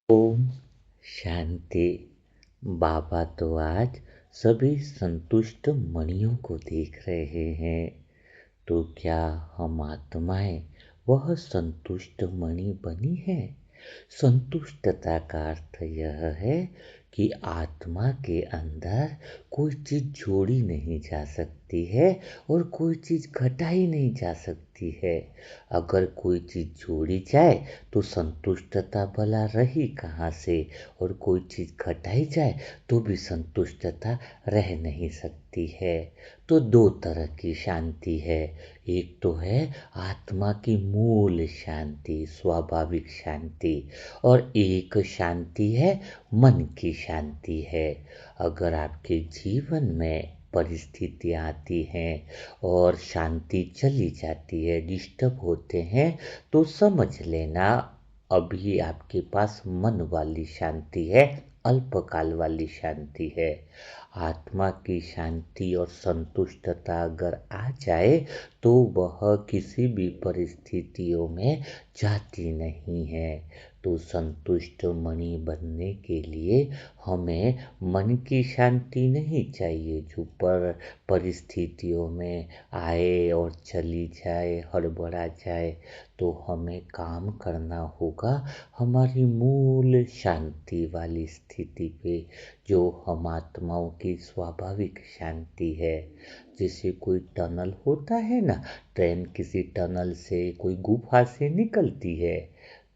ओम शांति। बाबा तो आज सभी संतुष्ट मणियों को देख रहे हैं। तो क्या हम आत्माएं वह संतुष्ट मणि बनी है? संतुष्टता का अर्थ यह है कि आत्मा के अंदर कोई चीज जोड़ी नहीं जा सकती है और कोई चीज घटाई नहीं जा सकती है। अगर कोई चीज जोड़ी जाए तो संतुष्टता भला रही कहाँ से, और कोई चीज घटाई जाए तो भी संतुष्टता रह नहीं सकती है। तो दो तरह की शांति है। एक तो है आत्मा की मूल शांति, स्वाभाविक शांति, और एक शांति है मन की शांति है। अगर आपके जीवन में परिस्थितियाँ आती हैं और शांति चली जाती है, डिस्टर्ब होते हैं, तो समझ लेना अभी आपके पास मन वाली शांति है, अल्पकाल वाली शांति है। आत्मा की शांति और संतुष्टता अगर आ जाए तो वह किसी भी परिस्थितियों में जाती नहीं है। तो संतुष्ट मणि बनने के लिए हमें मन की शांति नहीं चाहिए जो परिस्थितियों में आए और चली जाए, हड़बड़ा जाए। तो हमें काम करना होगा हमारी मूल शांति वाली स्थिति पे, जो हम आत्माओं की स्वाभाविक शांति है। जैसे कोई टनल होता है ना, ट्रेन किसी टनल से, कोई गुफा से निकलती है,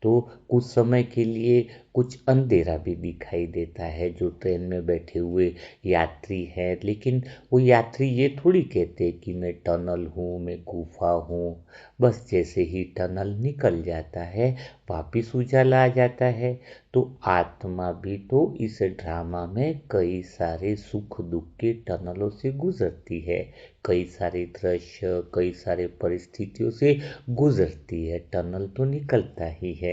तो कुछ समय के लिए कुछ अंधेरा भी दिखाई देता है जो ट्रेन में बैठे हुए यात्री हैं, लेकिन वो यात्री ये थोड़ी कहते कि मैं टनल हूँ, मैं गुफा हूँ। बस जैसे ही टनल निकल जाता है वापिस उजाला आ जाता है। तो आत्मा भी तो इस ड्रामा में कई सारे सुख दुख के टनलों से गुजरती है, कई सारे दृश्य, कई सारे परिस्थितियों से गुजरती है। टनल तो निकलता ही है।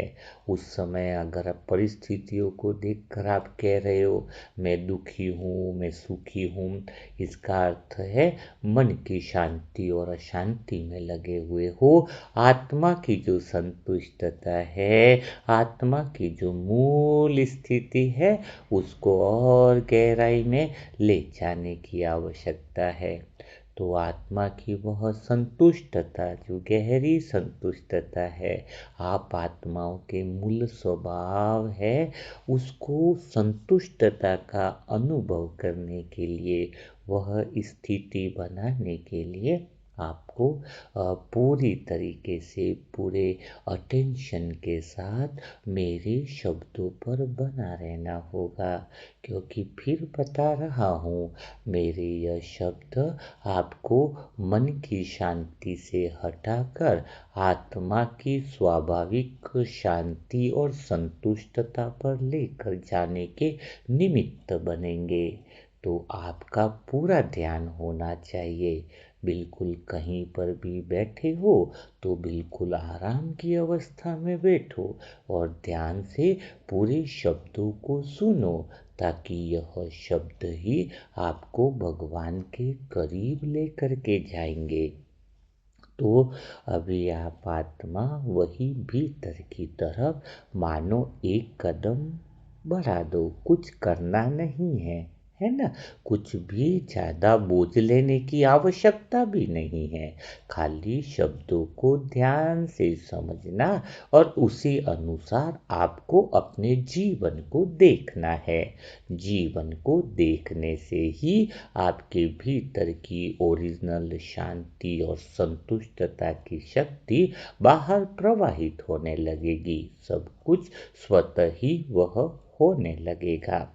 उस समय अगर आप परिस्थितियों को देखकर आप कह रहे हो मैं दुखी हूँ, मैं सुखी हूँ, इसका अर्थ है मन की शांति और अशांति में लगे हुए हो। आत्मा की जो संतुष्टता है, आत्मा की जो मूल स्थिति है, उसको और गहराई में ले जाने की आवश्यकता है। तो आत्मा की वह संतुष्टता, जो गहरी संतुष्टता है, आप आत्माओं के मूल स्वभाव है, उसको संतुष्टता का अनुभव करने के लिए, वह स्थिति बनाने के लिए आपको पूरी तरीके से, पूरे अटेंशन के साथ मेरे शब्दों पर बना रहना होगा। क्योंकि फिर बता रहा हूँ, मेरे यह शब्द आपको मन की शांति से हटाकर आत्मा की स्वाभाविक शांति और संतुष्टता पर लेकर जाने के निमित्त बनेंगे। तो आपका पूरा ध्यान होना चाहिए। बिल्कुल कहीं पर भी बैठे हो तो बिल्कुल आराम की अवस्था में बैठो और ध्यान से पूरे शब्दों को सुनो, ताकि यह शब्द ही आपको भगवान के करीब लेकर के जाएंगे। तो अभी आप आत्मा वही भीतर की तरफ मानो एक कदम बढ़ा दो, कुछ करना नहीं है ना? कुछ भी ज़्यादा बोझ लेने की आवश्यकता भी नहीं है। खाली शब्दों को ध्यान से समझना और उसी अनुसार आपको अपने जीवन को देखना है। जीवन को देखने से ही आपके भीतर की ओरिजिनल शांति और संतुष्टता की शक्ति बाहर प्रवाहित होने लगेगी। सब कुछ स्वतः ही वह होने लगेगा।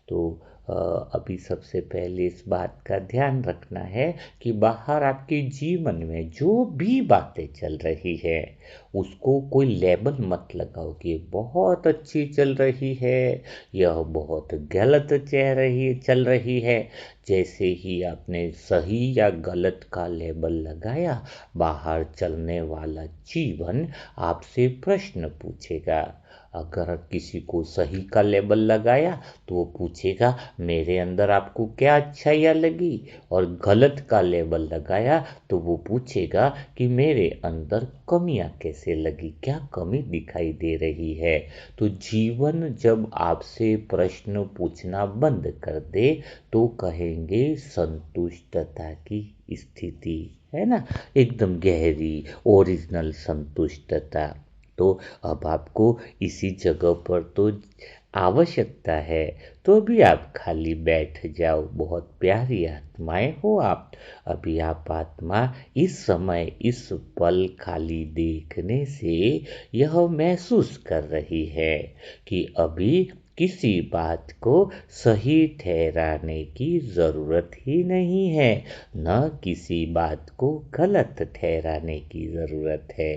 तो अभी सबसे पहले इस बात का ध्यान रखना है कि बाहर आपके जीवन में जो भी बातें चल रही है, उसको कोई लेबल मत लगाओ कि ये बहुत अच्छी चल रही है, यह बहुत गलत चल रही है। जैसे ही आपने सही या गलत का लेबल लगाया, बाहर चलने वाला जीवन आपसे प्रश्न पूछेगा। अगर किसी को सही का लेबल लगाया तो वो पूछेगा मेरे अंदर आपको क्या अच्छाइयाँ लगी, और गलत का लेबल लगाया तो वो पूछेगा कि मेरे अंदर कमियाँ कैसे लगी, क्या कमी दिखाई दे रही है। तो जीवन जब आपसे प्रश्न पूछना बंद कर दे तो कहेंगे संतुष्टता की स्थिति, है ना, एकदम गहरी ओरिजिनल संतुष्टता। तो अब आपको इसी जगह पर तो आवश्यकता है, तो अभी आप खाली बैठ जाओ, बहुत प्यारी आत्माएं हो आप। अभी आप आत्मा इस समय इस पल खाली देखने से यह महसूस कर रही है कि अभी किसी बात को सही ठहराने की ज़रूरत ही नहीं है, न किसी बात को गलत ठहराने की ज़रूरत है।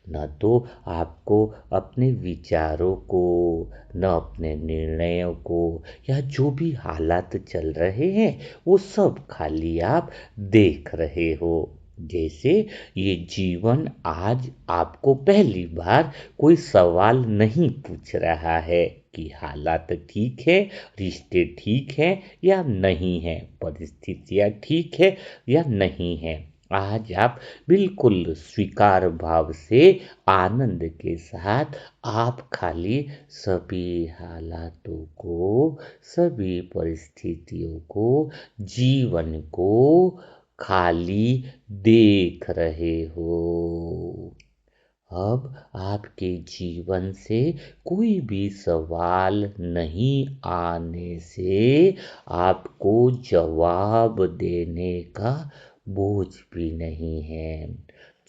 न तो आपको अपने विचारों को, न अपने निर्णयों को, या जो भी हालात चल रहे हैं वो सब खाली आप देख रहे हो। जैसे ये जीवन आज आपको पहली बार कोई सवाल नहीं पूछ रहा है कि हालात ठीक है, रिश्ते ठीक है या नहीं है, परिस्थितियाँ ठीक है या नहीं है। आज आप बिल्कुल स्वीकार भाव से, आनंद के साथ आप खाली सभी हालातों को, सभी परिस्थितियों को, जीवन को खाली देख रहे हो। अब आपके जीवन से कोई भी सवाल नहीं आने से आपको जवाब देने का बोझ भी नहीं है।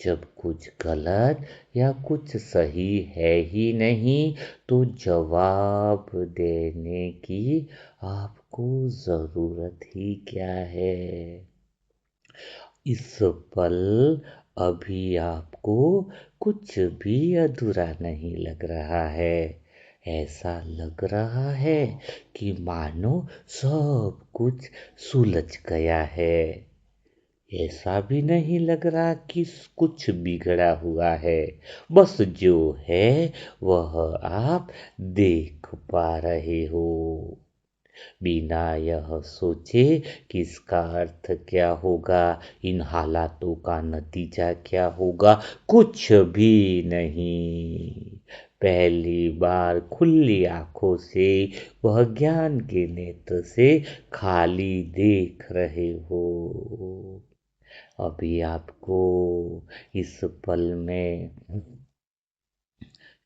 जब कुछ गलत या कुछ सही है ही नहीं तो जवाब देने की आपको ज़रूरत ही क्या है। इस पल अभी आपको कुछ भी अधूरा नहीं लग रहा है। ऐसा लग रहा है कि मानो सब कुछ सुलझ गया है। ऐसा भी नहीं लग रहा कि कुछ बिगड़ा हुआ है। बस जो है वह आप देख पा रहे हो, बिना यह सोचे कि इसका अर्थ क्या होगा, इन हालातों का नतीजा क्या होगा, कुछ भी नहीं। पहली बार खुली आंखों से वह ज्ञान के नेत्र से खाली देख रहे हो। अभी आपको इस पल में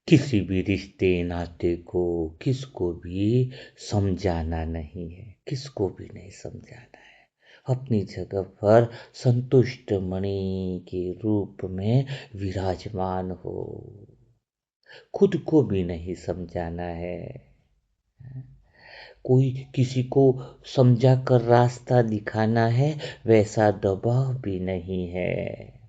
किसी भी रिश्ते नाते को, किसको भी समझाना नहीं है, किसको भी नहीं समझाना है। अपनी जगह पर संतुष्ट मणि के रूप में विराजमान हो, खुद को भी नहीं समझाना है। कोई किसी को समझा कर रास्ता दिखाना है, वैसा दबाव भी नहीं है।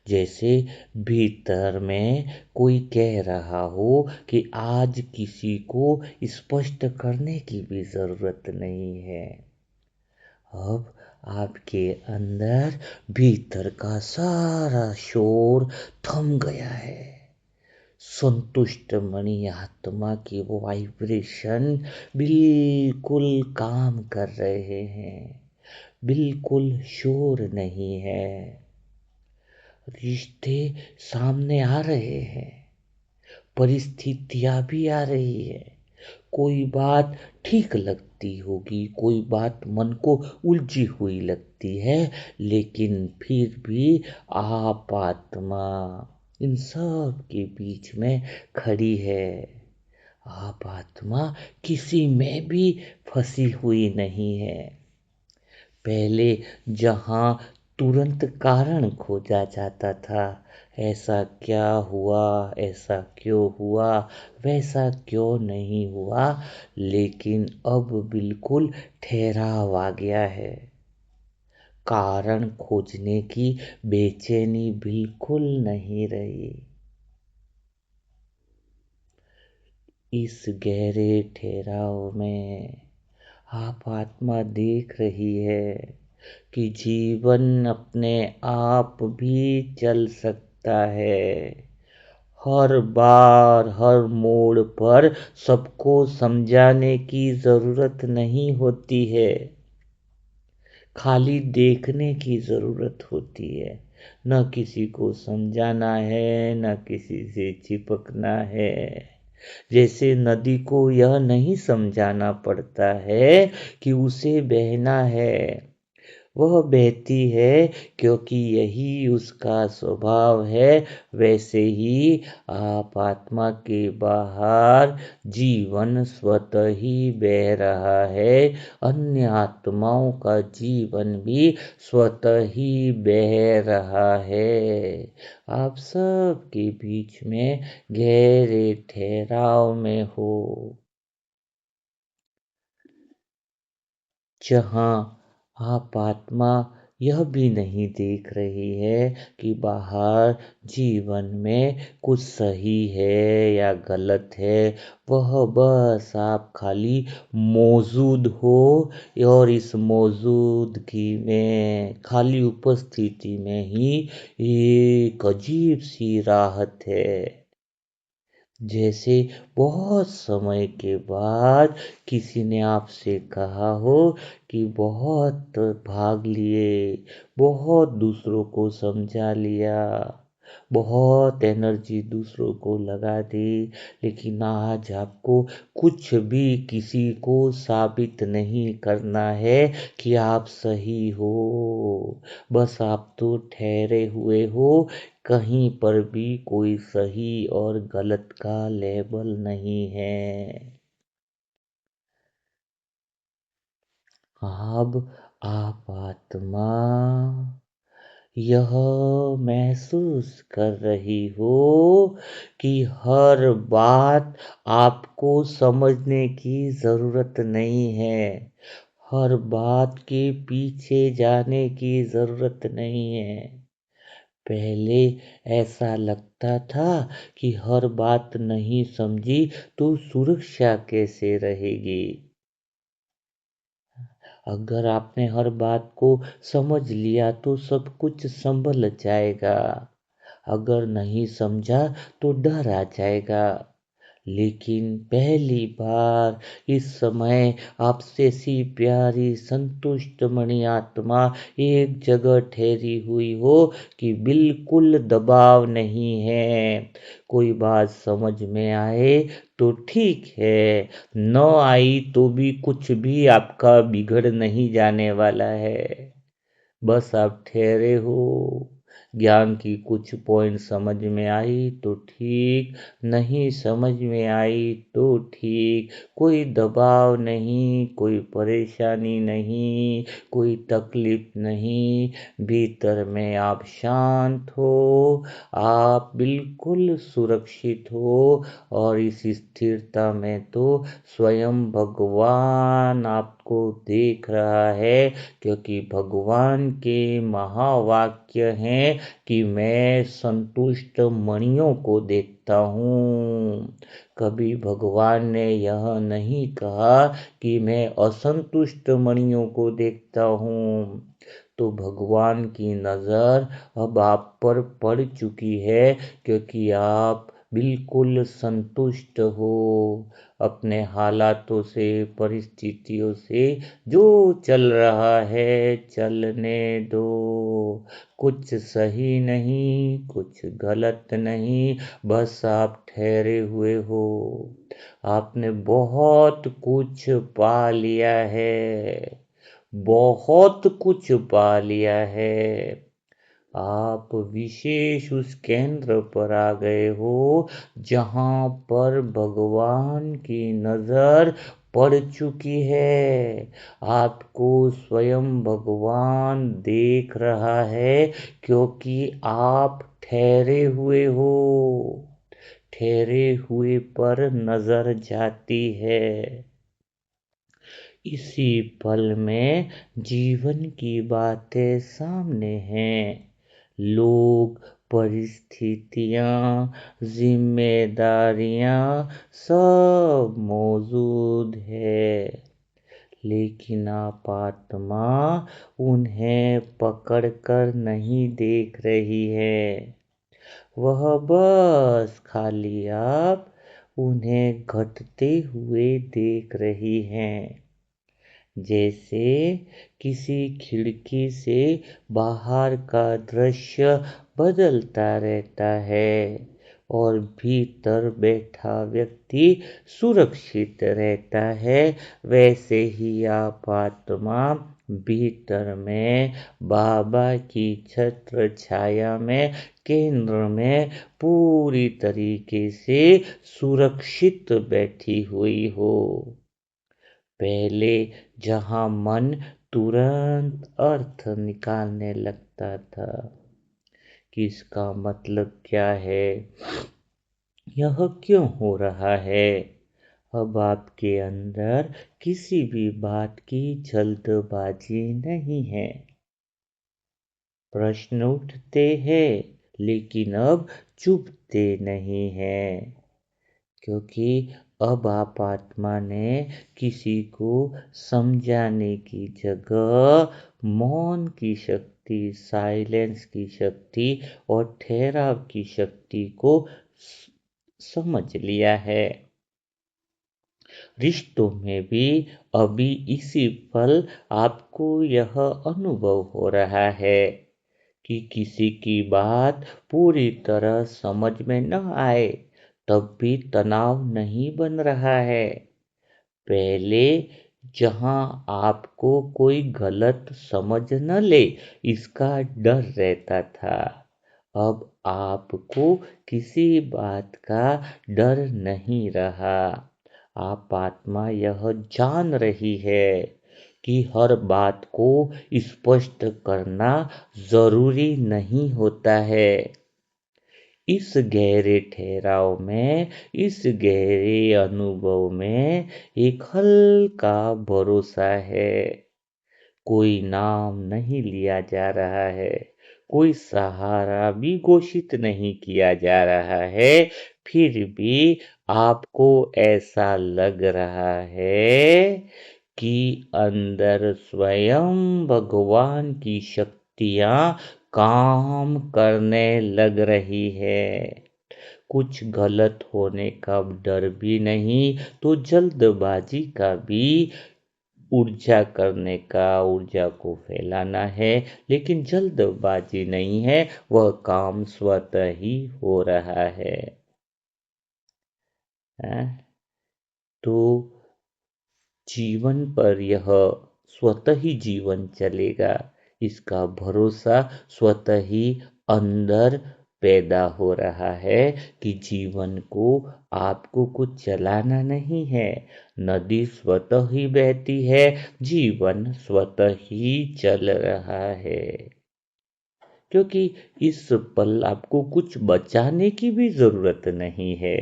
जैसे भीतर में कोई कह रहा हो कि आज किसी को स्पष्ट करने की भी ज़रूरत नहीं है। अब आपके अंदर भीतर का सारा शोर थम गया है। संतुष्ट मणि आत्मा की वो वाइब्रेशन बिल्कुल काम कर रहे हैं, बिल्कुल शोर नहीं है। रिश्ते सामने आ रहे हैं, परिस्थितियाँ भी आ रही है। कोई बात ठीक लगती होगी, कोई बात मन को उलझी हुई लगती है, लेकिन फिर भी आप आत्मा इन सब के बीच में खड़ी है। आप आत्मा किसी में भी फंसी हुई नहीं है। पहले जहाँ तुरंत कारण खोजा जाता था, ऐसा क्या हुआ, ऐसा क्यों हुआ, वैसा क्यों नहीं हुआ, लेकिन अब बिल्कुल ठहराव आ गया है। कारण खोजने की बेचैनी बिल्कुल नहीं रही। इस गहरे ठहराव में आप आत्मा देख रही है कि जीवन अपने आप भी चल सकता है। हर बार हर मोड़ पर सबको समझाने की ज़रूरत नहीं होती है, खाली देखने की ज़रूरत होती है। न किसी को समझाना है, न किसी से चिपकना है। जैसे नदी को यह नहीं समझाना पड़ता है कि उसे बहना है, वह बहती है क्योंकि यही उसका स्वभाव है। वैसे ही आप आत्मा के बाहर जीवन स्वतः ही बह रहा है, अन्य आत्माओं का जीवन भी स्वतः ही बह रहा है। आप सबके बीच में गहरे ठहराव में हो, जहाँ आप आत्मा यह भी नहीं देख रही है कि बाहर जीवन में कुछ सही है या गलत है। वह बस आप खाली मौजूद हो, और इस मौजूदगी में खाली उपस्थिति में ही एक अजीब सी राहत है। जैसे बहुत समय के बाद किसी ने आपसे कहा हो कि बहुत भाग लिए, बहुत दूसरों को समझा लिया, बहुत एनर्जी दूसरों को लगा दी, लेकिन आज आपको कुछ भी किसी को साबित नहीं करना है कि आप सही हो। बस आप तो ठहरे हुए हो, कहीं पर भी कोई सही और गलत का लेबल नहीं है। अब आप आत्मा यह महसूस कर रही हो कि हर बात आपको समझने की ज़रूरत नहीं है। हर बात के पीछे जाने की ज़रूरत नहीं है। पहले ऐसा लगता था कि हर बात नहीं समझी तो सुरक्षा कैसे रहेगी। अगर आपने हर बात को समझ लिया तो सब कुछ संभल जाएगा। अगर नहीं समझा तो डर आ जाएगा। लेकिन पहली बार इस समय आपसे सी प्यारी संतुष्ट मणि आत्मा एक जगह ठहरी हुई हो कि बिल्कुल दबाव नहीं है। कोई बात समझ में आए तो ठीक है, न आई तो भी कुछ भी आपका बिगड़ नहीं जाने वाला है। बस आप ठहरे हो, ज्ञान की कुछ पॉइंट समझ में आई तो ठीक, नहीं समझ में आई तो ठीक। कोई दबाव नहीं, कोई परेशानी नहीं, कोई तकलीफ नहीं। भीतर में आप शांत हो, आप बिल्कुल सुरक्षित हो, और इस स्थिरता में तो स्वयं भगवान आपको देख रहा है, क्योंकि भगवान के महावाक्य हैं कि मैं संतुष्ट मणियों को देखता हूँ। कभी भगवान ने यह नहीं कहा कि मैं असंतुष्ट मणियों को देखता हूँ। तो भगवान की नज़र अब आप पर पड़ चुकी है, क्योंकि आप बिल्कुल संतुष्ट हो अपने हालातों से, परिस्थितियों से। जो चल रहा है चलने दो, कुछ सही नहीं, कुछ गलत नहीं, बस आप ठहरे हुए हो। आपने बहुत कुछ पा लिया है, बहुत कुछ पा लिया है। आप विशेष उस केंद्र पर आ गए हो जहाँ पर भगवान की नज़र पड़ चुकी है। आपको स्वयं भगवान देख रहा है, क्योंकि आप ठहरे हुए हो। ठहरे हुए पर नज़र जाती है। इसी पल में जीवन की बातें सामने हैं। लोग, परिस्थितियाँ, जिम्मेदारियाँ सब मौजूद है, लेकिन आप आत्मा उन्हें पकड़ कर नहीं देख रही है। वह बस खाली आप उन्हें घटते हुए देख रही हैं। जैसे किसी खिड़की से बाहर का दृश्य बदलता रहता है और भीतर बैठा व्यक्ति सुरक्षित रहता है, वैसे ही आप आत्मा भीतर में बाबा की छत्र छाया में केंद्र में पूरी तरीके से सुरक्षित बैठी हुई हो। पहले जहाँ मन तुरंत अर्थ निकालने लगता था कि इसका मतलब क्या है, यह क्यों हो रहा है, अब आपके अंदर किसी भी बात की जल्दबाजी नहीं है। प्रश्न उठते हैं लेकिन अब चुभते नहीं हैं, क्योंकि अब आप आत्मा ने किसी को समझाने की जगह मौन की शक्ति, साइलेंस की शक्ति और ठहराव की शक्ति को समझ लिया है। रिश्तों में भी अभी इसी पल आपको यह अनुभव हो रहा है कि किसी की बात पूरी तरह समझ में न आए तब भी तनाव नहीं बन रहा है। पहले जहां आपको कोई गलत समझ न ले इसका डर रहता था, अब आपको किसी बात का डर नहीं रहा। आप आत्मा यह जान रही है कि हर बात को स्पष्ट करना जरूरी नहीं होता है। इस गहरे ठहराव में, इस गहरे अनुभव में एक हल्का भरोसा है। कोई नाम नहीं लिया जा रहा है, कोई सहारा भी घोषित नहीं किया जा रहा है, फिर भी आपको ऐसा लग रहा है कि अंदर स्वयं भगवान की शक्तियां काम करने लग रही है। कुछ गलत होने का डर भी नहीं तो जल्दबाजी का भी। ऊर्जा करने का, ऊर्जा को फैलाना है, लेकिन जल्दबाजी नहीं है, वह काम स्वतः ही हो रहा है। हैं? तो जीवन पर यह स्वतः ही जीवन चलेगा, इसका भरोसा स्वतः ही अंदर पैदा हो रहा है कि जीवन को आपको कुछ चलाना नहीं है। नदी स्वतः ही बहती है, जीवन स्वतः ही चल रहा है, क्योंकि इस पल आपको कुछ बचाने की भी जरूरत नहीं है।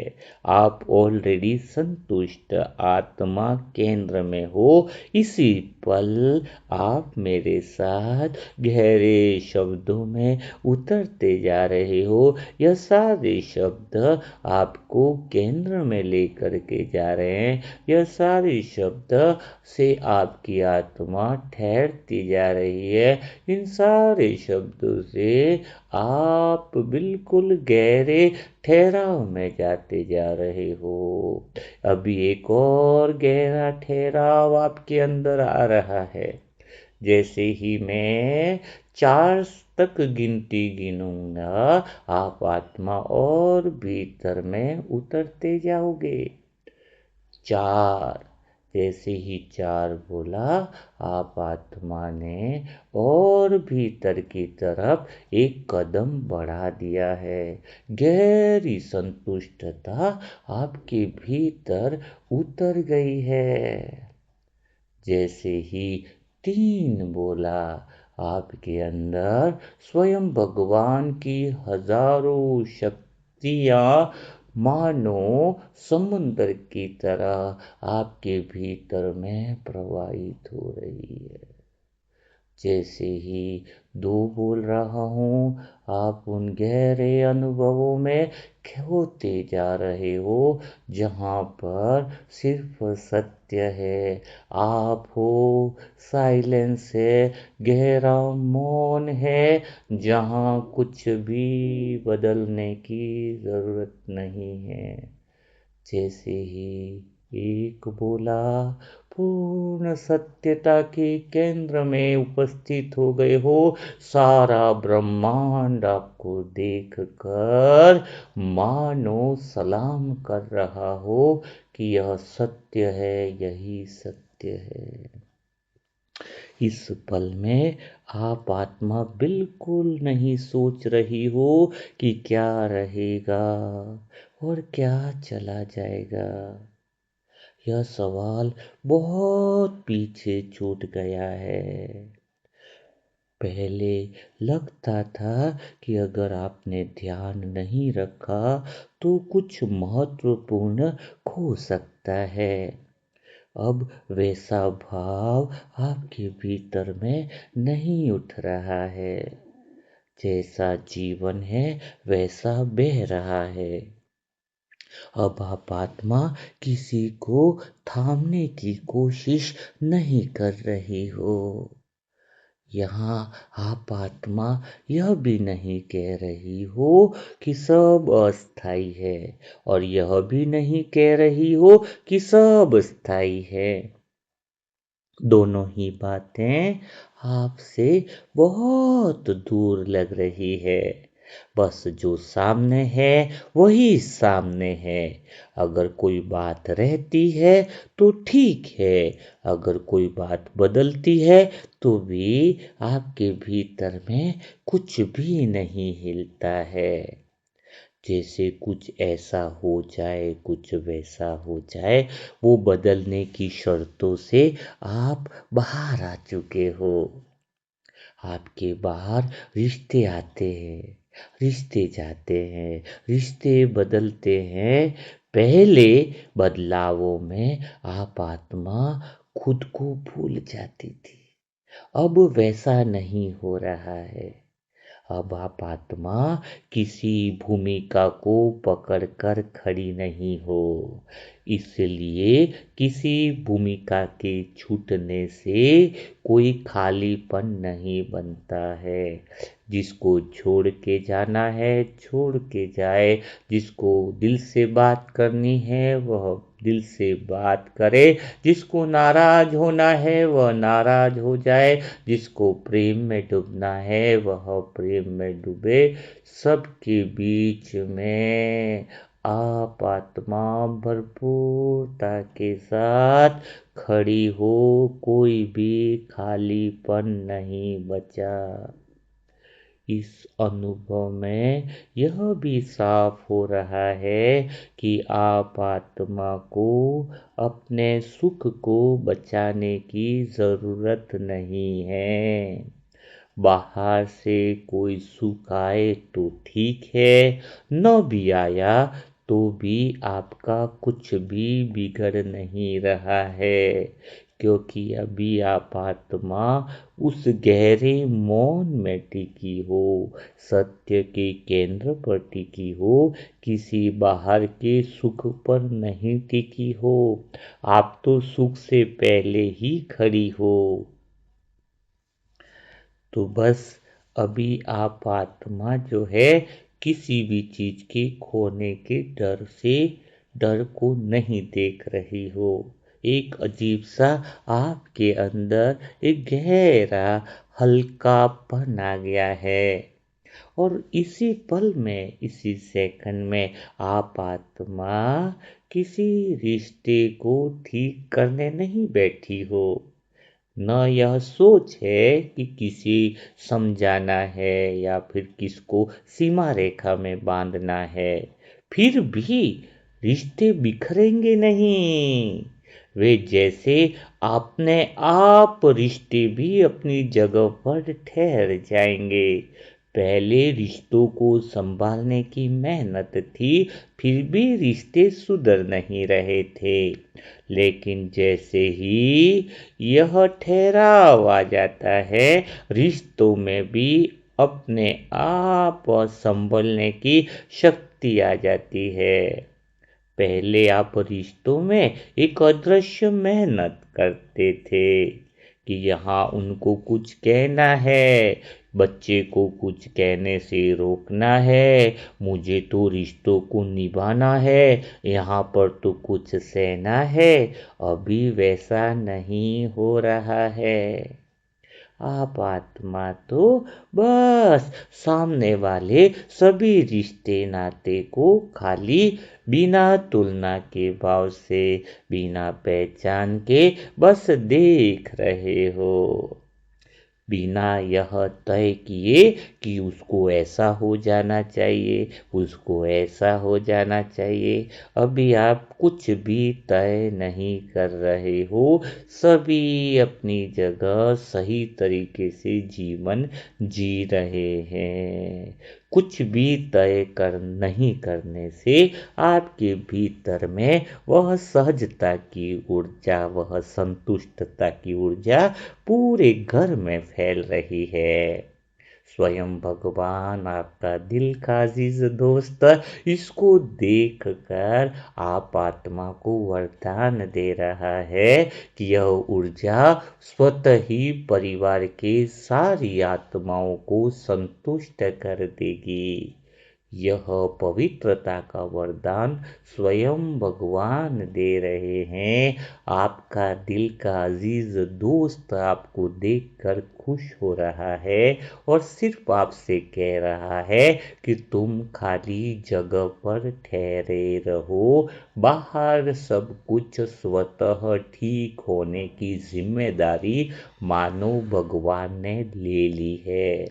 आप ऑलरेडी संतुष्ट आत्मा केंद्र में हो। इसी पल आप मेरे साथ गहरे शब्दों में उतरते जा रहे हो। यह सारे शब्द आपको केंद्र में लेकर के जा रहे हैं। यह सारे शब्द से आपकी आत्मा ठहरती जा रही है। इन सारे शब्दों से आप बिल्कुल गहरे ठहराव में जाते जा रहे हो। अभी एक और गहरा ठहराव आपके अंदर आ रहा है। जैसे ही मैं 4 तक गिनती गिनूंगा, आप आत्मा और भीतर में उतरते जाओगे। 4। जैसे ही 4 बोला, आप आत्मा ने और भीतर की तरफ एक कदम बढ़ा दिया है। गहरी संतुष्टता आपके भीतर उतर गई है। जैसे ही 3 बोला, आपके अंदर स्वयं भगवान की हजारों शक्तियां मानो समुद्र की तरह आपके भीतर में प्रवाहित हो रही है। जैसे ही दो बोल रहा हूँ, आप उन गहरे अनुभवों में खोते जा रहे हो जहाँ पर सिर्फ सत्य है। आप हो, साइलेंस है, गहरा मौन है, जहाँ कुछ भी बदलने की ज़रूरत नहीं है। जैसे ही एक बोला, पूर्ण सत्यता के केंद्र में उपस्थित हो गए हो। सारा ब्रह्मांड आपको देखकर मानो सलाम कर रहा हो कि यह सत्य है, यही सत्य है। इस पल में आप आत्मा बिल्कुल नहीं सोच रही हो कि क्या रहेगा और क्या चला जाएगा। यह सवाल बहुत पीछे छूट गया है। पहले लगता था कि अगर आपने ध्यान नहीं रखा तो कुछ महत्वपूर्ण खो सकता है। अब वैसा भाव आपके भीतर में नहीं उठ रहा है। जैसा जीवन है वैसा बह रहा है। अब आप आत्मा किसी को थामने की कोशिश नहीं कर रही हो। यहाँ आप आत्मा यह भी नहीं कह रही हो कि सब अस्थाई है और यह भी नहीं कह रही हो कि सब स्थाई है। दोनों ही बातें आपसे बहुत दूर लग रही है। बस जो सामने है वही सामने है। अगर कोई बात रहती है तो ठीक है, अगर कोई बात बदलती है तो भी आपके भीतर में कुछ भी नहीं हिलता है। जैसे कुछ ऐसा हो जाए, कुछ वैसा हो जाए, वो बदलने की शर्तों से आप बाहर आ चुके हो। आपके बाहर रिश्ते आते हैं, रिश्ते जाते हैं, रिश्ते बदलते हैं। पहले बदलावों में आप आत्मा खुद को भूल जाती थी, अब वैसा नहीं हो रहा है। अब आप आत्मा किसी भूमिका को पकड़कर खड़ी नहीं हो, इसलिए किसी भूमिका के छूटने से कोई खालीपन नहीं बनता है। जिसको छोड़ के जाना है छोड़ के जाए, जिसको दिल से बात करनी है वह दिल से बात करे, जिसको नाराज होना है वह नाराज हो जाए, जिसको प्रेम में डूबना है वह प्रेम में डूबे। सबके बीच में आप आत्मा भरपूरता के साथ खड़ी हो, कोई भी खालीपन नहीं बचा। इस अनुभव में यह भी साफ हो रहा है कि आप आत्मा को अपने सुख को बचाने की जरूरत नहीं है। बाहर से कोई सुख आए तो ठीक है, न भी आया तो भी आपका कुछ भी बिगड़ नहीं रहा है, क्योंकि अभी आप आत्मा उस गहरे मौन में टिकी हो, सत्य के केंद्र पर टिकी हो, किसी बाहर के सुख पर नहीं टिकी हो। आप तो सुख से पहले ही खड़ी हो। तो बस अभी आप आत्मा जो है किसी भी चीज के खोने के डर से डर को नहीं देख रही हो। एक अजीब सा आपके अंदर एक गहरा हल्कापन आ गया है और इसी पल में, इसी सेकंड में आप आत्मा किसी रिश्ते को ठीक करने नहीं बैठी हो। न यह सोच है कि किसी समझाना है या फिर किसको सीमा रेखा में बांधना है। फिर भी रिश्ते बिखरेंगे नहीं, वे जैसे अपने आप रिश्ते भी अपनी जगह पर ठहर जाएंगे। पहले रिश्तों को संभालने की मेहनत थी, फिर भी रिश्ते सुधर नहीं रहे थे। लेकिन जैसे ही यह ठहराव आ जाता है, रिश्तों में भी अपने आप संभलने की शक्ति आ जाती है। पहले आप रिश्तों में एक अदृश्य मेहनत करते थे कि यहाँ उनको कुछ कहना है, बच्चे को कुछ कहने से रोकना है, मुझे तो रिश्तों को निभाना है, यहाँ पर तो कुछ सहना है। अभी वैसा नहीं हो रहा है। आप आत्मा तो बस सामने वाले सभी रिश्ते नाते को खाली बिना तुलना के भाव से, बिना पहचान के बस देख रहे हो, बिना यह तय किए कि उसको ऐसा हो जाना चाहिए, उसको ऐसा हो जाना चाहिए। अभी आप कुछ भी तय नहीं कर रहे हो, सभी अपनी जगह सही तरीके से जीवन जी रहे हैं। कुछ भी तय कर नहीं करने से आपके भीतर में वह सहजता की ऊर्जा, वह संतुष्टता की ऊर्जा पूरे घर में फैल रही है। स्वयं भगवान आपका दिल का अजीज दोस्त इसको देखकर आप आत्मा को वरदान दे रहा है कि यह ऊर्जा स्वतः ही परिवार के सारी आत्माओं को संतुष्ट कर देगी। यह पवित्रता का वरदान स्वयं भगवान दे रहे हैं। आपका दिल का अजीज दोस्त आपको देखकर खुश हो रहा है और सिर्फ आपसे कह रहा है कि तुम खाली जगह पर ठहरे रहो, बाहर सब कुछ स्वतः ठीक होने की जिम्मेदारी मानो भगवान ने ले ली है।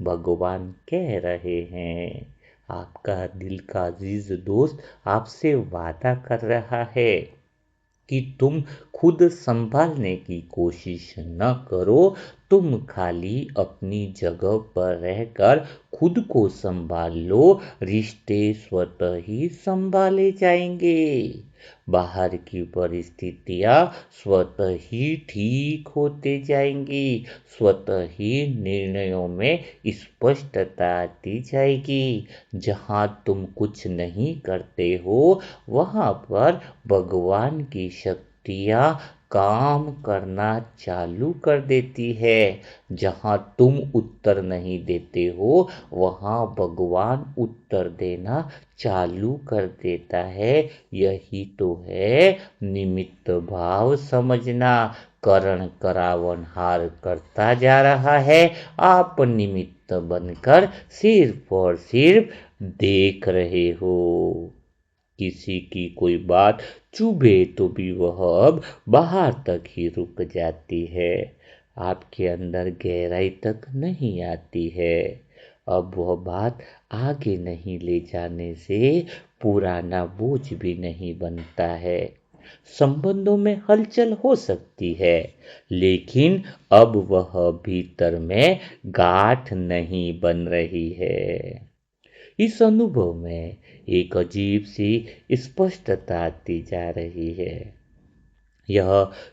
भगवान कह रहे हैं, आपका दिल का अजीज दोस्त आपसे वादा कर रहा है कि तुम खुद संभालने की कोशिश न करो, तुम खाली अपनी जगह पर रहकर खुद को संभाल लो, रिश्ते स्वतः ही संभाले जाएंगे। बाहर की परिस्थितियां स्वतः ही ठीक होते जाएंगी, स्वतः ही निर्णयों में स्पष्टता आती जाएगी। जहां तुम कुछ नहीं करते हो, वहां पर भगवान की शक्तियां काम करना चालू कर देती है। जहां तुम उत्तर नहीं देते हो, वहां भगवान उत्तर देना चालू कर देता है। यही तो है निमित्त भाव समझना। करण करावन हार करता जा रहा है, आप निमित्त बनकर सिर्फ और सिर्फ देख रहे हो। किसी की कोई बात चुभे तो भी वह अब बाहर तक ही रुक जाती है, आपके अंदर गहराई तक नहीं आती है। अब वह बात आगे नहीं ले जाने से पुराना बोझ भी नहीं बनता है। संबंधों में हलचल हो सकती है, लेकिन अब वह भीतर में गांठ नहीं बन रही है। इस अनुभव में एक अजीब सी स्पष्टता आती जा रही है। यह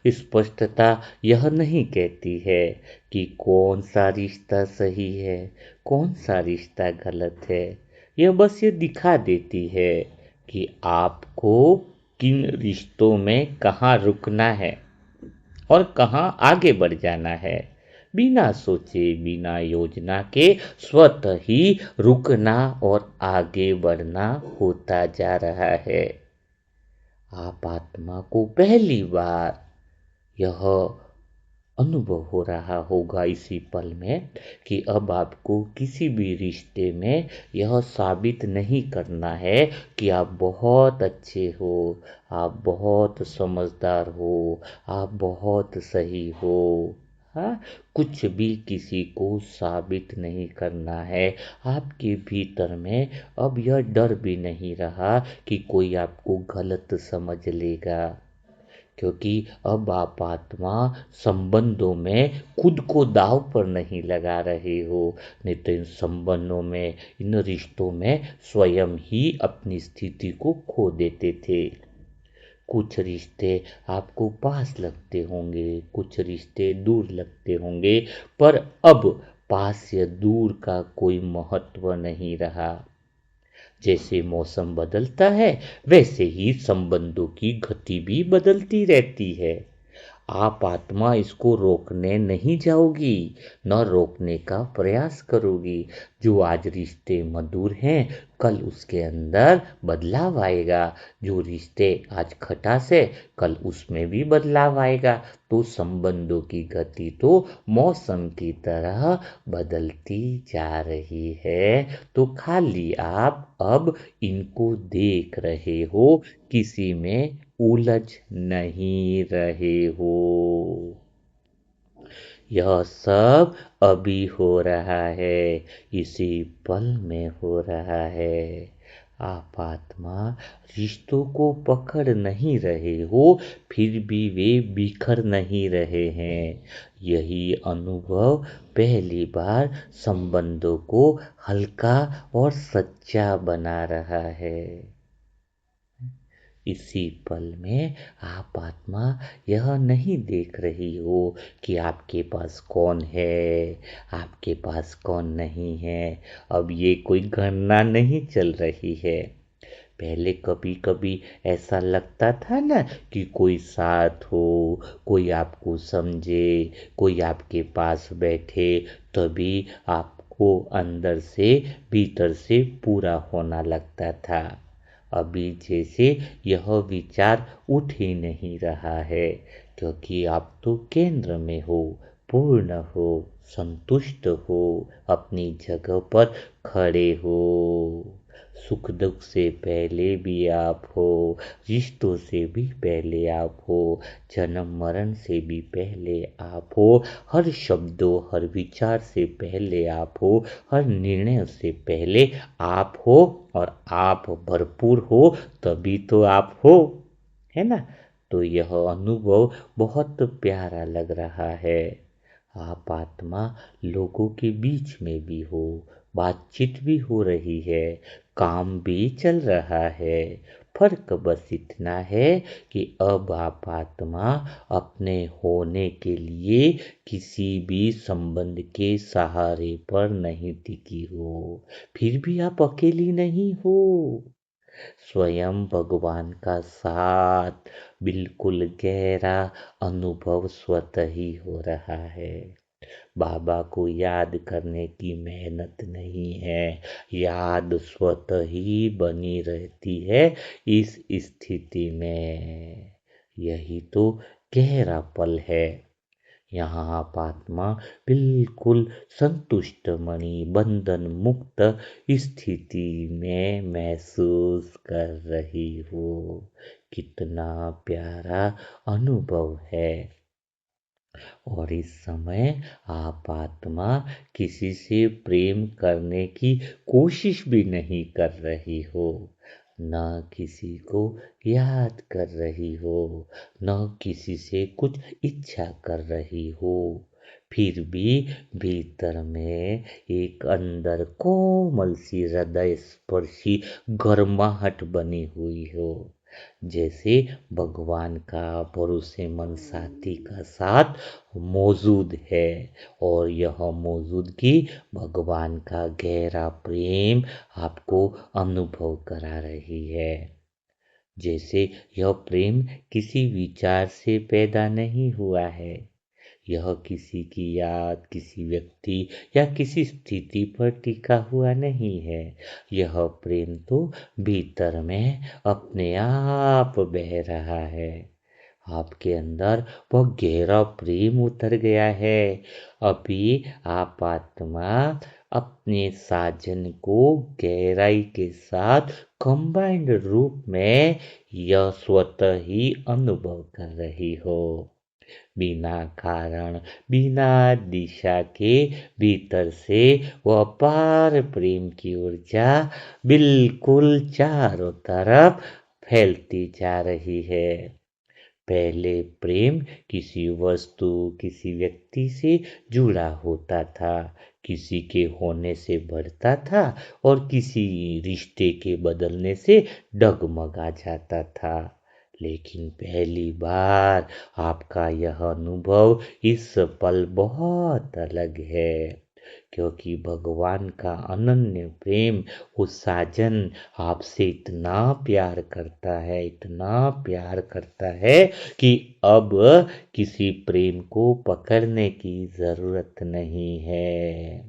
स्पष्टता यह नहीं कहती है कि कौन सा रिश्ता सही है, कौन सा रिश्ता गलत है। यह बस ये दिखा देती है कि आपको किन रिश्तों में कहाँ रुकना है और कहाँ आगे बढ़ जाना है। बिना सोचे, बिना योजना के स्वतः ही रुकना और आगे बढ़ना होता जा रहा है। आप आत्मा को पहली बार यह अनुभव हो रहा होगा इसी पल में कि अब आपको किसी भी रिश्ते में यह साबित नहीं करना है कि आप बहुत अच्छे हो, आप बहुत समझदार हो, आप बहुत सही हो। हाँ, कुछ भी किसी को साबित नहीं करना है। आपके भीतर में अब यह डर भी नहीं रहा कि कोई आपको गलत समझ लेगा, क्योंकि अब आप आत्मा संबंधों में खुद को दांव पर नहीं लगा रहे हो, नहीं तो इन संबंधों में, इन रिश्तों में स्वयं ही अपनी स्थिति को खो देते थे। कुछ रिश्ते आपको पास लगते होंगे, कुछ रिश्ते दूर लगते होंगे, पर अब पास या दूर का कोई महत्व नहीं रहा। जैसे मौसम बदलता है, वैसे ही संबंधों की गति भी बदलती रहती है। आप आत्मा इसको रोकने नहीं जाओगी, न रोकने का प्रयास करोगी। जो आज रिश्ते मधुर हैं, कल उसके अंदर बदलाव आएगा। जो रिश्ते आज खटास है, कल उसमें भी बदलाव आएगा। तो संबंधों की गति तो मौसम की तरह बदलती जा रही है। तो खाली आप अब इनको देख रहे हो, किसी में उलझ नहीं रहे हो। यह सब अभी हो रहा है, इसी पल में हो रहा है। आप आत्मा रिश्तों को पकड़ नहीं रहे हो, फिर भी वे बिखर नहीं रहे हैं। यही अनुभव पहली बार संबंधों को हल्का और सच्चा बना रहा है। इसी पल में आप आत्मा यह नहीं देख रही हो कि आपके पास कौन है, आपके पास कौन नहीं है। अब ये कोई गणना नहीं चल रही है। पहले कभी-कभी ऐसा लगता था ना कि कोई साथ हो, कोई आपको समझे, कोई आपके पास बैठे, तभी आपको अंदर से, भीतर से पूरा होना लगता था। अभी जैसे यह विचार उठ ही नहीं रहा है, क्योंकि आप तो केंद्र में हो, पूर्ण हो, संतुष्ट हो, अपनी जगह पर खड़े हो। सुख दुख से पहले भी आप हो, रिश्तों से भी पहले आप हो, जन्म मरण से भी पहले आप हो, हर शब्दों, हर विचार से पहले आप हो, हर निर्णय से पहले आप हो, और आप भरपूर हो, तभी तो आप हो, है ना? तो यह अनुभव बहुत प्यारा लग रहा है। आप आत्मा लोगों के बीच में भी हो, बातचीत भी हो रही है, काम भी चल रहा है। फर्क बस इतना है कि अब आप आत्मा अपने होने के लिए किसी भी संबंध के सहारे पर नहीं टिकी हो। फिर भी आप अकेली नहीं हो। स्वयं भगवान का साथ, बिल्कुल गहरा अनुभव स्वतः ही हो रहा है। बाबा को याद करने की मेहनत नहीं है, याद स्वतः ही बनी रहती है इस स्थिति में। यही तो गहरा पल है। यहाँ आप आत्मा बिल्कुल संतुष्ट मणि बंधन मुक्त स्थिति में महसूस कर रही हो। कितना प्यारा अनुभव है। और इस समय आप आत्मा किसी से प्रेम करने की कोशिश भी नहीं कर रही हो, न किसी को याद कर रही हो, न किसी से कुछ इच्छा कर रही हो। फिर भी भीतर में एक अंदर कोमल सी हृदय स्पर्शी गर्माहट बनी हुई हो, जैसे भगवान का भरोसेमंद साथी का साथ मौजूद है, और यह मौजूदगी भगवान का गहरा प्रेम आपको अनुभव करा रही है। जैसे यह प्रेम किसी विचार से पैदा नहीं हुआ है, यह किसी की याद, किसी व्यक्ति या किसी स्थिति पर टिका हुआ नहीं है। यह प्रेम तो भीतर में अपने आप बह रहा है। आपके अंदर वह गहरा प्रेम उतर गया है। अभी आप आत्मा अपने साजन को गहराई के साथ कंबाइंड रूप में यह स्वतः ही अनुभव कर रही हो। बिना कारण, बिना दिशा के भीतर से वो अपार प्रेम की ऊर्जा बिल्कुल चारों तरफ फैलती जा रही है। पहले प्रेम किसी वस्तु, किसी व्यक्ति से जुड़ा होता था, किसी के होने से बढ़ता था और किसी रिश्ते के बदलने से डगमगा जाता था। लेकिन पहली बार आपका यह अनुभव इस पल बहुत अलग है, क्योंकि भगवान का अनन्य प्रेम वो साजन आपसे इतना प्यार करता है, इतना प्यार करता है कि अब किसी प्रेम को पकड़ने की जरूरत नहीं है।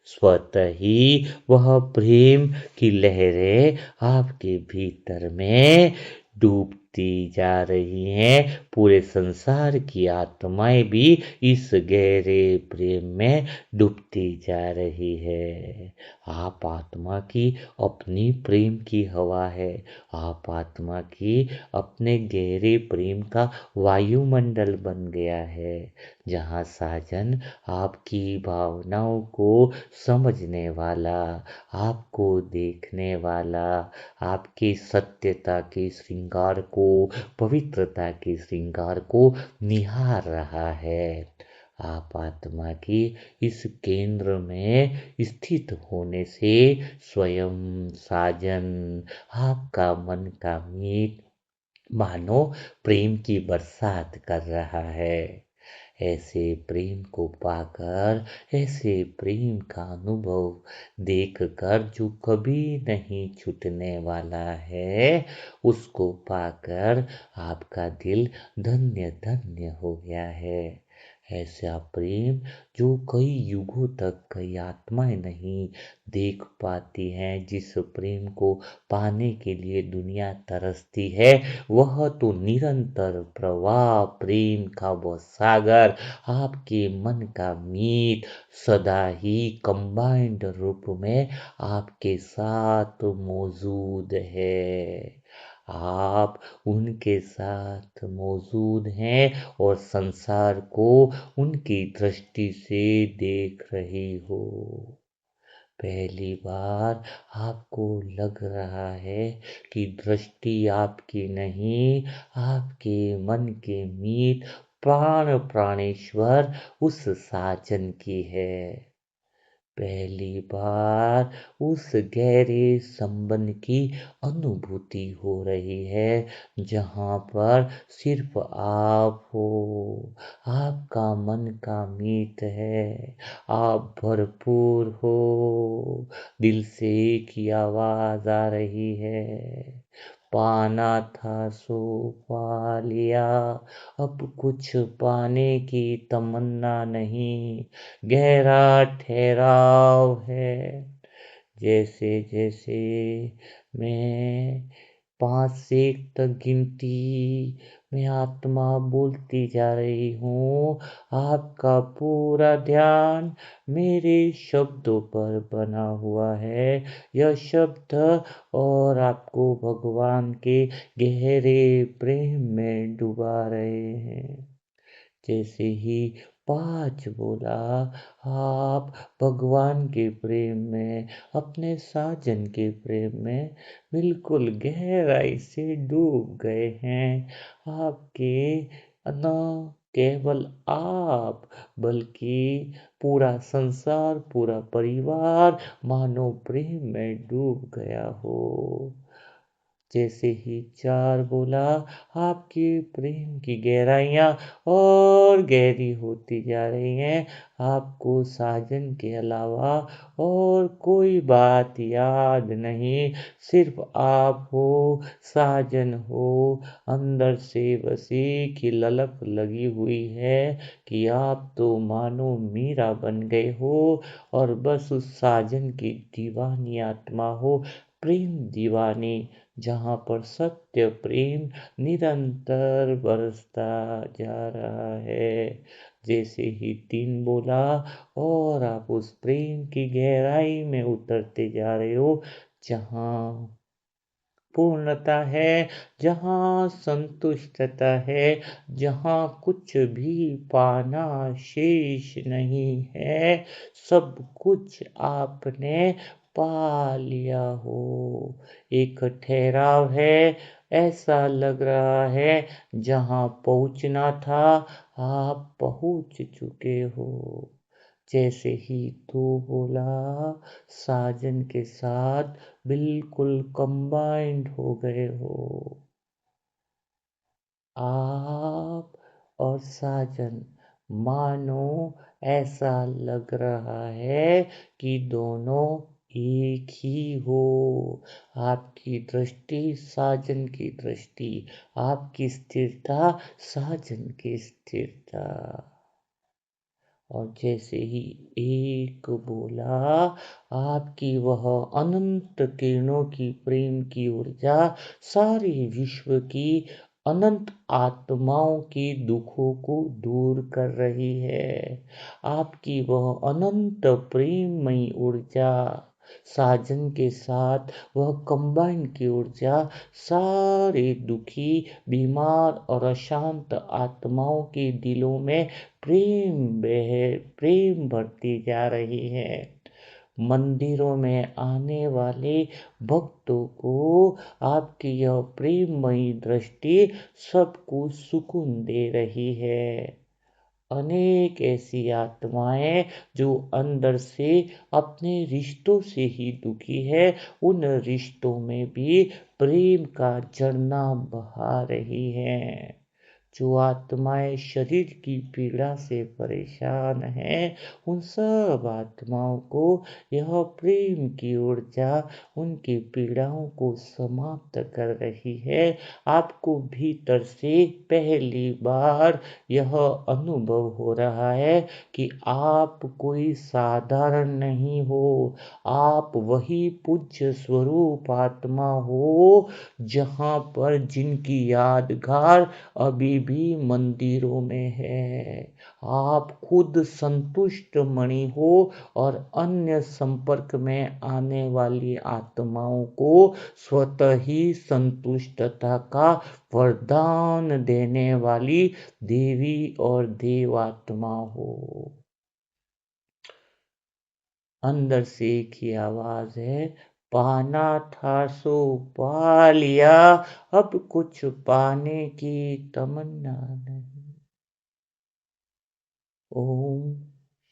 स्वतः ही वह प्रेम की लहरें आपके भीतर में डूबती जा रही हैं। पूरे संसार की आत्माएं भी इस गहरे प्रेम में डूबती जा रही है। आप आत्मा की अपनी प्रेम की हवा है। आप आत्मा की अपने गहरे प्रेम का वायुमंडल बन गया है, जहाँ साजन आपकी भावनाओं को समझने वाला, आपको देखने वाला, आपकी सत्यता के श्रृंगार को, पवित्रता के श्रृंगार को निहार रहा है। आप आत्मा की इस केंद्र में स्थित होने से स्वयं साजन आपका मन का मीत मानो प्रेम की बरसात कर रहा है। ऐसे प्रेम को पाकर, ऐसे प्रेम का अनुभव देखकर जो कभी नहीं छूटने वाला है, उसको पाकर आपका दिल धन्य धन्य हो गया है। ऐसा प्रेम जो कई युगों तक कई आत्माएं नहीं देख पाती हैं, जिस प्रेम को पाने के लिए दुनिया तरसती है, वह तो निरंतर प्रवाह प्रेम का वह सागर आपके मन का मीत सदा ही कंबाइंड रूप में आपके साथ मौजूद है। आप उनके साथ मौजूद हैं और संसार को उनकी दृष्टि से देख रही हो। पहली बार आपको लग रहा है कि दृष्टि आपकी नहीं, आपके मन के मीत प्राण प्राणेश्वर उस साजन की है। पहली बार उस गहरे संबंध की अनुभूति हो रही है, जहाँ पर सिर्फ आप हो, आपका मन का मीत है, आप भरपूर हो। दिल से एक ही आवाज आ रही है, पाना था सो पा लिया, अब कुछ पाने की तमन्ना नहीं, गहरा ठहराव है। जैसे जैसे मैं 5 से 1 तक गिनती में आत्मा बोलती जा रही हूँ, आपका पूरा ध्यान मेरे शब्दों पर बना हुआ है। यह शब्द और आपको भगवान के गहरे प्रेम में डुबा रहे हैं। जैसे ही 5 बोला, आप भगवान के प्रेम में, अपने साजन के प्रेम में बिल्कुल गहराई से डूब गए हैं। आपके न केवल आप, बल्कि पूरा संसार, पूरा परिवार मानो प्रेम में डूब गया हो। जैसे ही 4 बोला, आपके प्रेम की गहराइयाँ और गहरी होती जा रही हैं। आपको साजन के अलावा और कोई बात याद नहीं, सिर्फ आप हो, साजन हो। अंदर से बस एक ही ललक लगी हुई है कि आप तो मानो मीरा बन गए हो और बस उस साजन की दीवानी आत्मा हो, प्रेम दीवानी, जहाँ पर सत्य प्रेम निरंतर बरसता जा रहा है। जैसे ही 3 बोला और आप उस प्रेम की गहराई में उतरते जा रहे हो, जहाँ पूर्णता है, जहाँ संतुष्टता है, जहाँ कुछ भी पाना शेष नहीं है, सब कुछ आपने पा लिया हो। एक ठहराव है, ऐसा लग रहा है जहाँ पहुँचना था आप पहुँच चुके हो। जैसे ही तू बोला साजन के साथ बिल्कुल कंबाइंड हो गए हो आप और साजन। मानो ऐसा लग रहा है कि दोनों एक ही हो। आपकी दृष्टि साजन की दृष्टि, आपकी स्थिरता साजन की स्थिरता। और जैसे ही एक बोला आपकी वह अनंत किरणों की प्रेम की ऊर्जा सारे विश्व की अनंत आत्माओं के दुखों को दूर कर रही है। आपकी वह अनंत प्रेममयी ऊर्जा साजन के साथ वह कंबाइन की ऊर्जा सारे दुखी बीमार और अशांत आत्माओं के दिलों में प्रेम बढ़ती जा रही है। मंदिरों में आने वाले भक्तों को आपकी यह प्रेममयी दृष्टि सबको सुकून दे रही है। अनेक ऐसी आत्माएं जो अंदर से अपने रिश्तों से ही दुखी है, उन रिश्तों में भी प्रेम का झरना बहा रही हैं। जो आत्माएं शरीर की पीड़ा से परेशान हैं, उन सब आत्माओं को यह प्रेम की ऊर्जा उनकी पीड़ाओं को समाप्त कर रही है। आपको भीतर से पहली बार यह अनुभव हो रहा है कि आप कोई साधारण नहीं हो। आप वही पूज्य स्वरूप आत्मा हो जहाँ पर जिनकी यादगार अभी भी मंदिरों में है। आप खुद संतुष्ट मणि हो और अन्य संपर्क में आने वाली आत्माओं को स्वतः ही संतुष्टता का वरदान देने वाली देवी और देवात्मा हो। अंदर से एक ही आवाज है, पाना था सो पा लिया, अब कुछ पाने की तमन्ना नहीं। ओम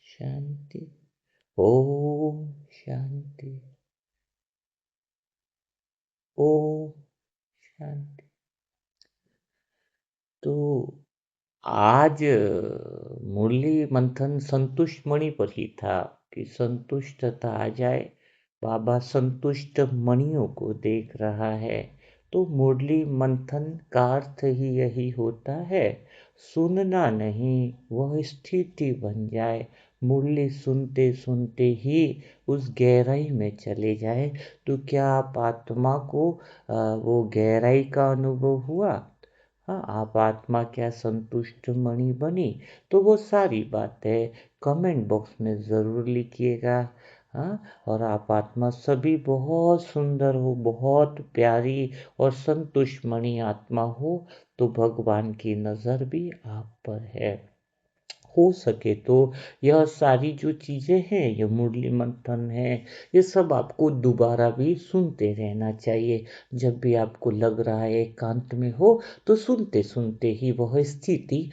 शांति। ओम शांति। ओम शांति। तो आज मुरली मंथन संतुष्ट मणि पर ही था कि संतुष्टता आ जाए। बाबा संतुष्ट मणियों को देख रहा है। तो मुरली मंथन का अर्थ ही यही होता है, सुनना नहीं, वह स्थिति बन जाए। मुरली सुनते सुनते ही उस गहराई में चले जाए। तो क्या आप आत्मा को वो गहराई का अनुभव हुआ? हाँ, आप आत्मा क्या संतुष्ट मणि बनी? तो वो सारी बातें कमेंट बॉक्स में ज़रूर लिखिएगा। हाँ, और आप आत्मा सभी बहुत सुंदर हो, बहुत प्यारी और संतुष्ट मणि आत्मा हो, तो भगवान की नज़र भी आप पर है। हो सके तो यह सारी जो चीज़ें हैं, ये मुरली मंथन है, ये सब आपको दोबारा भी सुनते रहना चाहिए। जब भी आपको लग रहा है एकांत में हो, तो सुनते सुनते ही वह स्थिति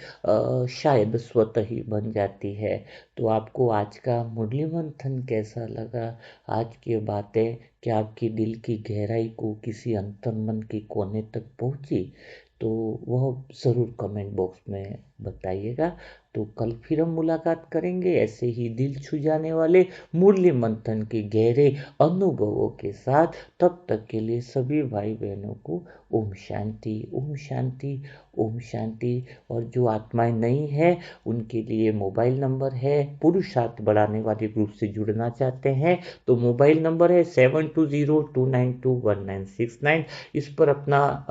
शायद स्वतः ही बन जाती है। तो आपको आज का मुरली मंथन कैसा लगा? आज की बातें क्या आपकी दिल की गहराई को किसी अंतर्मन के कोने तक पहुंची? तो वह ज़रूर कमेंट बॉक्स में बताइएगा। तो कल फिर हम मुलाकात करेंगे ऐसे ही दिल छू जाने वाले मुरली मंथन के गहरे अनुभवों के साथ। तब तक के लिए सभी भाई बहनों को ओम शांति, ओम शांति, ओम शांति। और जो आत्माएं नई हैं उनके लिए मोबाइल नंबर है, पुरुषार्थ बढ़ाने वाले ग्रुप से जुड़ना चाहते हैं तो मोबाइल नंबर है 7202921969। इस पर अपना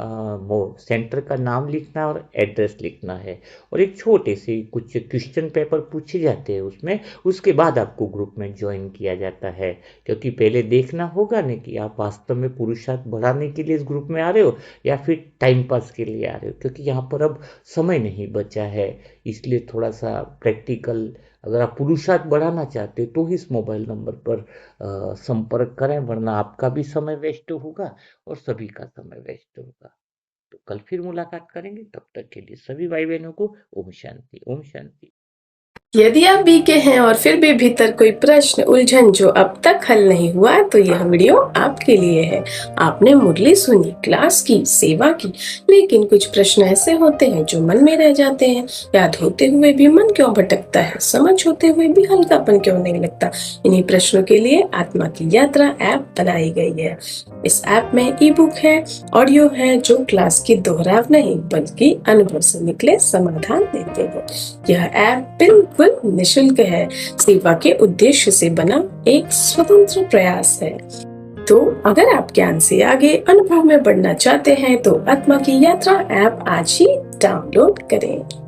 सेंटर का नाम लिखना है और एड्रेस लिखना है, और एक छोटे से कुछ क्वेश्चन पेपर पूछे जाते हैं उसमें। उसके बाद आपको ग्रुप में ज्वाइन किया जाता है, क्योंकि पहले देखना होगा ना कि आप वास्तव में पुरुषार्थ बढ़ाने के लिए इस ग्रुप में आ रहे हो या फिर टाइम पास के लिए आ रहे हो, क्योंकि यहाँ पर अब समय नहीं बचा है। इसलिए थोड़ा सा प्रैक्टिकल, अगर आप पुरुषार्थ बढ़ाना चाहते हो तो इस मोबाइल नंबर पर संपर्क करें, वरना आपका भी समय वेस्ट होगा और सभी का समय वेस्ट होगा। तो कल फिर मुलाकात करेंगे, तब तक के लिए सभी भाई बहनों को ओम शांति, ओम शांति। यदि आप बीके हैं और फिर भी भीतर कोई प्रश्न उलझन जो अब तक हल नहीं हुआ तो यह वीडियो आपके लिए है। आपने मुरली सुनी, क्लास की, सेवा की, लेकिन कुछ प्रश्न ऐसे होते हैं जो मन में रह जाते हैं। याद होते हुए भी मन क्यों भटकता है, समझ होते हुए भी हल्कापन क्यों नहीं लगता। इन्हीं प्रश्नों के लिए आत्मा की यात्रा ऐप बनाई गई है। इस ऐप में ई बुक है, ऑडियो है जो क्लास की दोहराव नहीं बल्कि अनुभव से निकले समाधान देते हैं। यह ऐप बिल्कुल निशुल्क है, सेवा के उद्देश्य से बना एक स्वतंत्र प्रयास है। तो अगर आप ज्ञान से आगे अनुभव में बढ़ना चाहते हैं तो आत्मा की यात्रा ऐप आज ही डाउनलोड करें।